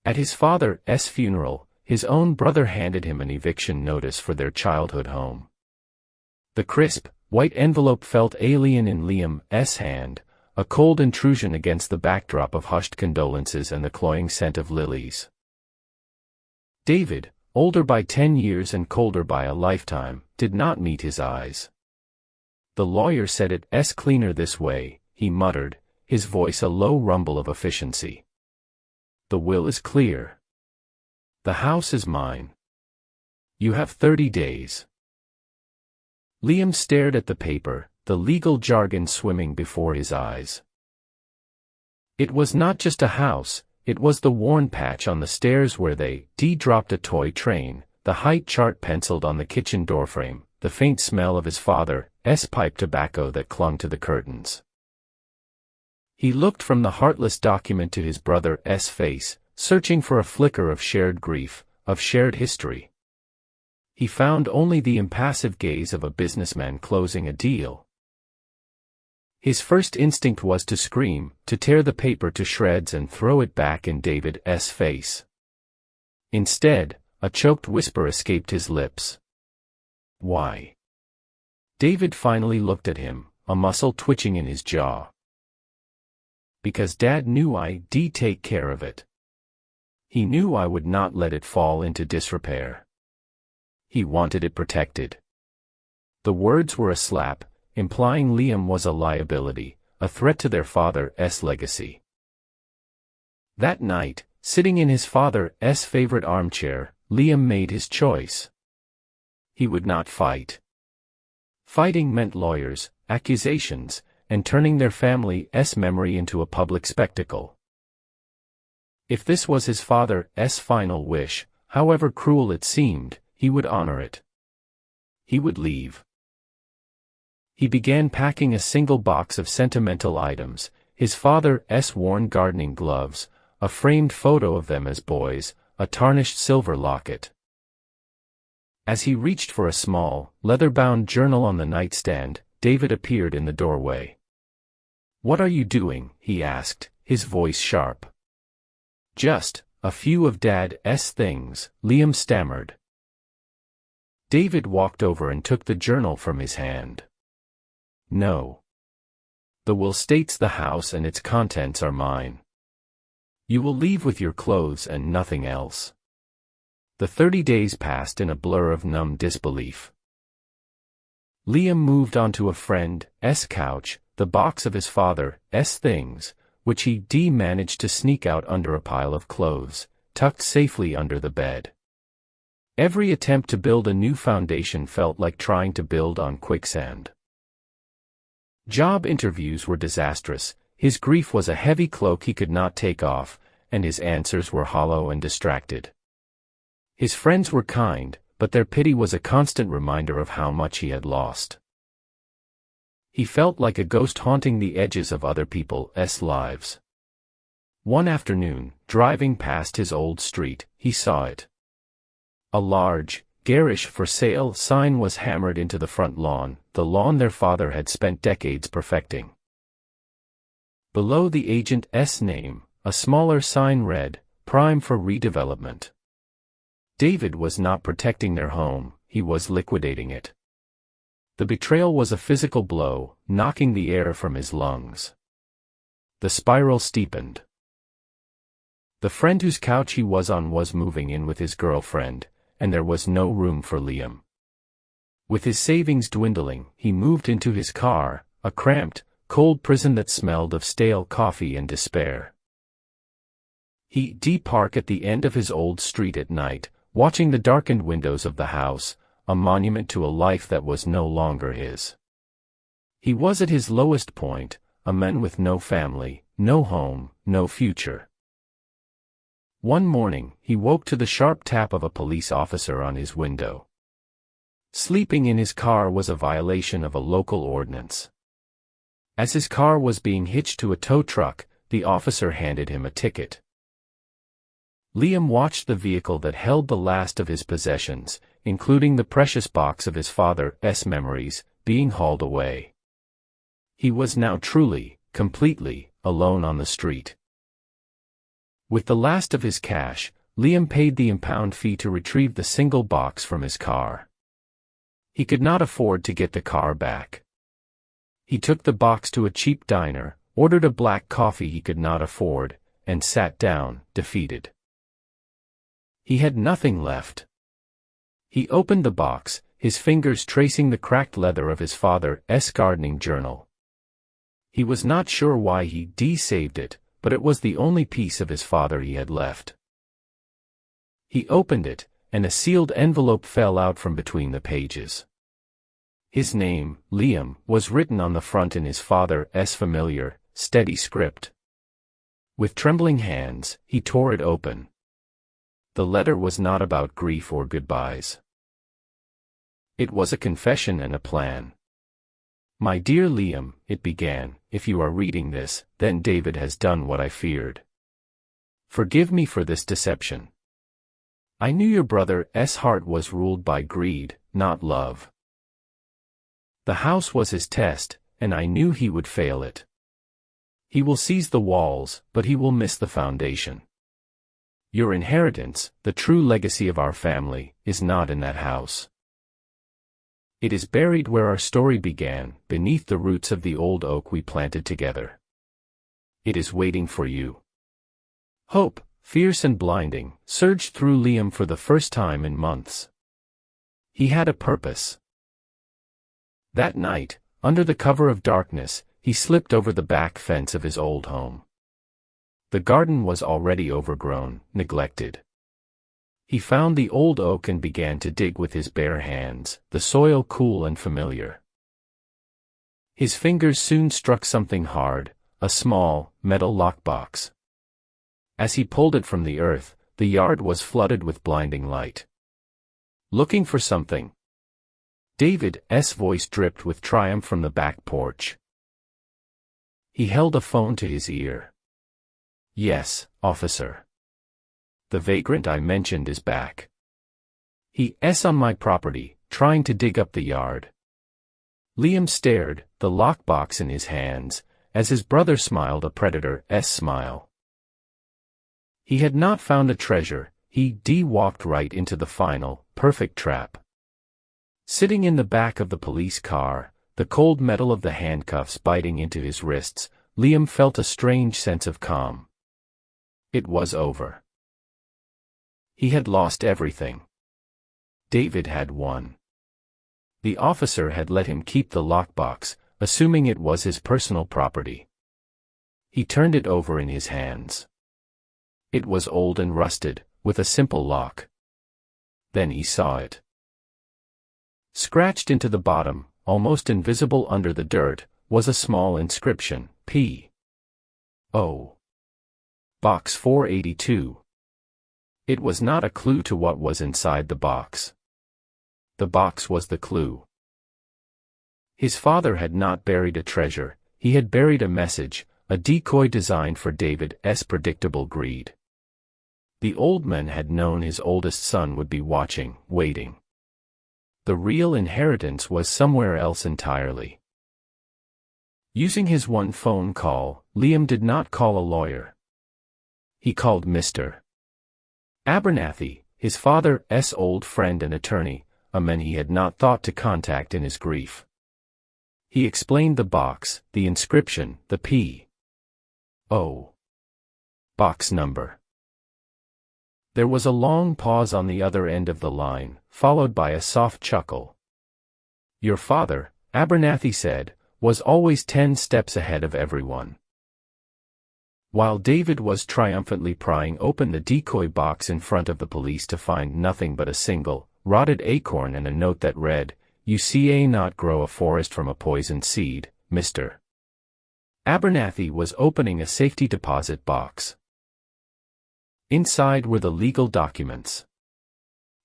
At his father's funeral, his own brother handed him an eviction notice for their childhood home. The crisp, white envelope felt alien in Liam's hand, a cold intrusion against the backdrop of hushed condolences and the cloying scent of lilies. David, older by 10 years and colder by a lifetime, did not meet his eyes. "The lawyer said it's cleaner this way," he muttered, his voice a low rumble of efficiency. "The will is clear. The house is mine. You have 30 days. Liam stared at the paper, the legal jargon swimming before his eyes. It was not just a house, it was the worn patch on the stairs where they dropped a toy train, the height chart penciled on the kitchen doorframe, the faint smell of his father's pipe tobacco that clung to the curtains. He looked from the heartless document to his brother's face, searching for a flicker of shared grief, of shared history. He found only the impassive gaze of a businessman closing a deal. His first instinct was to scream, to tear the paper to shreds and throw it back in David's face. Instead, a choked whisper escaped his lips. "Why?" David finally looked at him, a muscle twitching in his jaw. "Because Dad knew I'd take care of it. He knew I would not let it fall into disrepair. He wanted it protected." The words were a slap, implying Liam was a liability, a threat to their father's legacy. That night, sitting in his father's favorite armchair, Liam made his choice. He would not fight. Fighting meant lawyers, accusations, and turning their family's memory into a public spectacle. If this was his father's final wish, however cruel it seemed, he would honor it. He would leave. He began packing a single box of sentimental items, his father's worn gardening gloves, a framed photo of them as boys, a tarnished silver locket. As he reached for a small, leather-bound journal on the nightstand, David appeared in the doorway. "What are you doing?" he asked, his voice sharp. "Just a few of Dad's things," Liam stammered. David walked over and took the journal from his hand. "No. The will states the house and its contents are mine. You will leave with your clothes and nothing else." The 30 days passed in a blur of numb disbelief. Liam moved onto a friend's couch, the box of his father's things, which he managed to sneak out under a pile of clothes, tucked safely under the bed. Every attempt to build a new foundation felt like trying to build on quicksand. Job interviews were disastrous, his grief was a heavy cloak he could not take off, and his answers were hollow and distracted. His friends were kind, but their pity was a constant reminder of how much he had lost. He felt like a ghost haunting the edges of other people's lives. One afternoon, driving past his old street, he saw it. A large, garish for sale sign was hammered into the front lawn, the lawn their father had spent decades perfecting. Below the agent's name, a smaller sign read, "Prime for redevelopment." David was not protecting their home, he was liquidating it. The betrayal was a physical blow, knocking the air from his lungs. The spiral steepened. The friend whose couch he was on was moving in with his girlfriend, and there was no room for Liam. With his savings dwindling, he moved into his car, a cramped, cold prison that smelled of stale coffee and despair. He'd park at the end of his old street at night, watching the darkened windows of the house, a monument to a life that was no longer his. He was at his lowest point, a man with no family, no home, no future. One morning, he woke to the sharp tap of a police officer on his window. Sleeping in his car was a violation of a local ordinance. As his car was being hitched to a tow truck, the officer handed him a ticket. Liam watched the vehicle that held the last of his possessions, including the precious box of his father's memories, being hauled away. He was now truly, completely, alone on the street. With the last of his cash, Liam paid the impound fee to retrieve the single box from his car. He could not afford to get the car back. He took the box to a cheap diner, ordered a black coffee he could not afford, and sat down, defeated. He had nothing left. He opened the box, his fingers tracing the cracked leather of his father's gardening journal. He was not sure why he saved it, but it was the only piece of his father he had left. He opened it, and a sealed envelope fell out from between the pages. His name, Liam, was written on the front in his father's familiar, steady script. With trembling hands, he tore it open. The letter was not about grief or goodbyes. It was a confession and a plan. "My dear Liam," it began, "if you are reading this, then David has done what I feared. Forgive me for this deception. I knew your brother's heart was ruled by greed, not love. The house was his test, and I knew he would fail it. He will seize the walls, but he will miss the foundation. Your inheritance, the true legacy of our family, is not in that house. It is buried where our story began, beneath the roots of the old oak we planted together. It is waiting for you." Hope, fierce and blinding, surged through Liam for the first time in months. He had a purpose. That night, under the cover of darkness, he slipped over the back fence of his old home. The garden was already overgrown, neglected. He found the old oak and began to dig with his bare hands, the soil cool and familiar. His fingers soon struck something hard, a small, metal lockbox. As he pulled it from the earth, the yard was flooded with blinding light. "Looking for something?" David's voice dripped with triumph from the back porch. He held a phone to his ear. "Yes, officer. The vagrant I mentioned is back. He's on my property, trying to dig up the yard." Liam stared, the lockbox in his hands, as his brother smiled a predator's smile. He had not found a treasure, he walked right into the final, perfect trap. Sitting in the back of the police car, the cold metal of the handcuffs biting into his wrists, Liam felt a strange sense of calm. It was over. He had lost everything. David had won. The officer had let him keep the lockbox, assuming it was his personal property. He turned it over in his hands. It was old and rusted, with a simple lock. Then he saw it. Scratched into the bottom, almost invisible under the dirt, was a small inscription, P.O. Box 482. It was not a clue to what was inside the box. The box was the clue. His father had not buried a treasure, he had buried a message, a decoy designed for David's predictable greed. The old man had known his oldest son would be watching, waiting. The real inheritance was somewhere else entirely. Using his one phone call, Liam did not call a lawyer. He called Mr. Abernathy, his father's old friend and attorney, a man he had not thought to contact in his grief. He explained the box, the inscription, the P.O. box number. There was a long pause on the other end of the line, followed by a soft chuckle. "Your father," Abernathy said, "was always 10 steps ahead of everyone." While David was triumphantly prying open the decoy box in front of the police to find nothing but a single, rotted acorn and a note that read, "You see not grow a forest from a poisoned seed, Mr. Abernathy was opening a safety deposit box. Inside were the legal documents.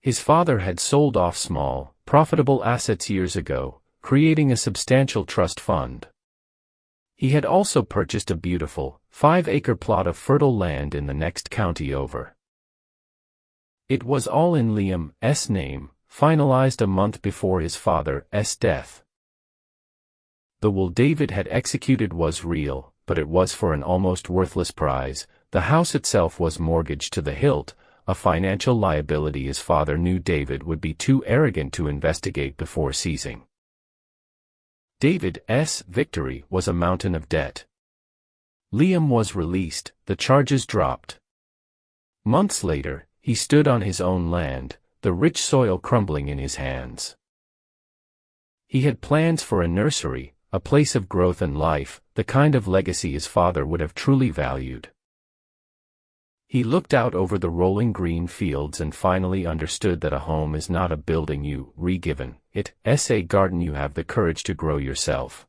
His father had sold off small, profitable assets years ago, creating a substantial trust fund. He had also purchased a beautiful, 5-acre plot of fertile land in the next county over. It was all in Liam's name, finalized a month before his father's death. The will David had executed was real, but it was for an almost worthless prize, The house itself was mortgaged to the hilt, a financial liability his father knew David would be too arrogant to investigate before seizing. David's victory was a mountain of debt. Liam was released, the charges dropped. Months later, he stood on his own land, the rich soil crumbling in his hands. He had plans for a nursery, a place of growth and life, the kind of legacy his father would have truly valued. He looked out over the rolling green fields and finally understood that a home is not a building you re-given, it's a garden you have the courage to grow yourself.